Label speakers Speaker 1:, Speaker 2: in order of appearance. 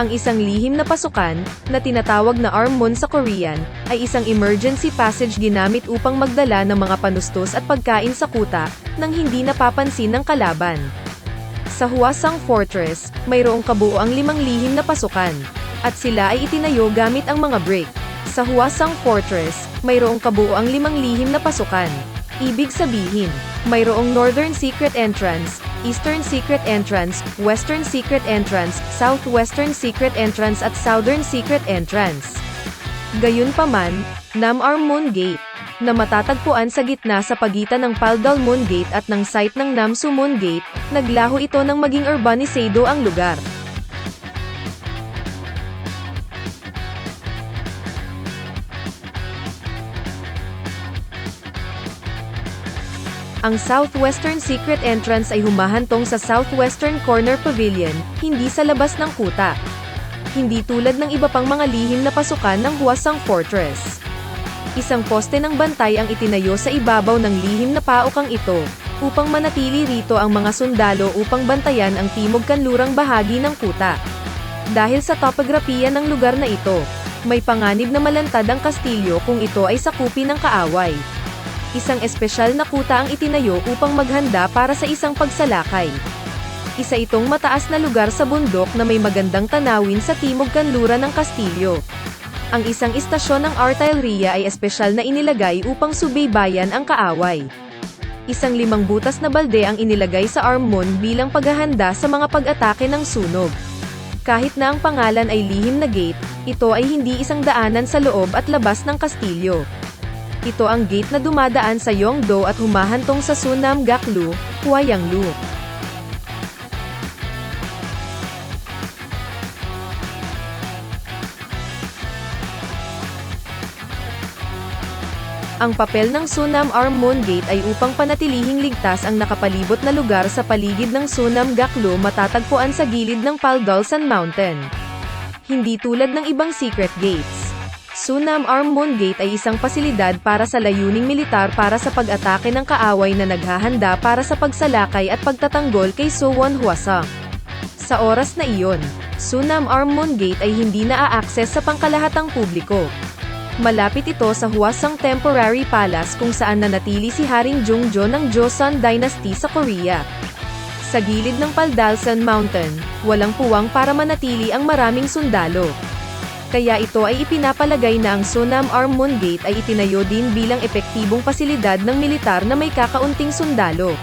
Speaker 1: Ang isang lihim na pasukan, na tinatawag na Armon sa Korean, ay isang emergency passage ginamit upang magdala ng mga panustos at pagkain sa kuta, nang hindi napapansin ng kalaban. Sa Hwasong Fortress, mayroong kabuoang 5 lihim na pasukan, at sila ay itinayo gamit ang mga brick. Sa Hwasong Fortress, mayroong kabuoang 5 lihim na pasukan. Ibig sabihin, mayroong Northern Secret Entrance, Eastern Secret Entrance, Western Secret Entrance, Southwestern Secret Entrance at Southern Secret Entrance. Gayunpaman, Nam Armon Gate, na matatagpuan sa gitna sa pagitan ng Paldalmon Gate at ng site ng Namsumon Gate, naglaho ito ng maging urbanisado ang lugar. Ang Southwestern Secret Entrance ay humahantong sa Southwestern Corner Pavilion, hindi sa labas ng kuta. Hindi tulad ng iba pang mga lihim na pasukan ng Hwasong Fortress. Isang poste ng bantay ang itinayo sa ibabaw ng lihim na paokang ito, upang manatili rito ang mga sundalo upang bantayan ang timog-kanlurang bahagi ng kuta. Dahil sa topografiya ng lugar na ito, may panganib na malantad ang kastilyo kung ito ay sakupin ng kaaway. Isang espesyal na kuta ang itinayo upang maghanda para sa isang pagsalakay. Isa itong mataas na lugar sa bundok na may magandang tanawin sa timog kanluran ng kastilyo. Ang isang istasyon ng artilleria ay espesyal na inilagay upang subaybayan ang kaaway. Isang 5 butas na balde ang inilagay sa Armon bilang paghahanda sa mga pag-atake ng sunog. Kahit na ang pangalan ay lihim na gate, ito ay hindi isang daanan sa loob at labas ng kastilyo. Ito ang gate na dumadaan sa Yongdo at humahantong sa Sunam-gaklu, Hwayanglu. Ang papel ng Sunam Armon Gate ay upang panatilihing ligtas ang nakapalibot na lugar sa paligid ng Sunam-gaklu matatagpuan sa gilid ng Paldalsan Mountain. Hindi tulad ng ibang secret gates. Sunam Armon Gate ay isang pasilidad para sa layuning militar para sa pag-atake ng kaaway na naghahanda para sa pagsalakay at pagtatanggol kay Suwon Hwasong. Sa oras na iyon, Sunam Armon Gate ay hindi naa-access sa pangkalahatang publiko. Malapit ito sa Hwasong Temporary Palace kung saan nanatili si Haring Jungjo ng Joseon Dynasty sa Korea. Sa gilid ng Paldalsan Mountain, walang puwang para manatili ang maraming sundalo. Kaya ito ay ipinapalagay na ang Sunam Armon Gate ay itinayo din bilang epektibong pasilidad ng militar na may kakaunting sundalo.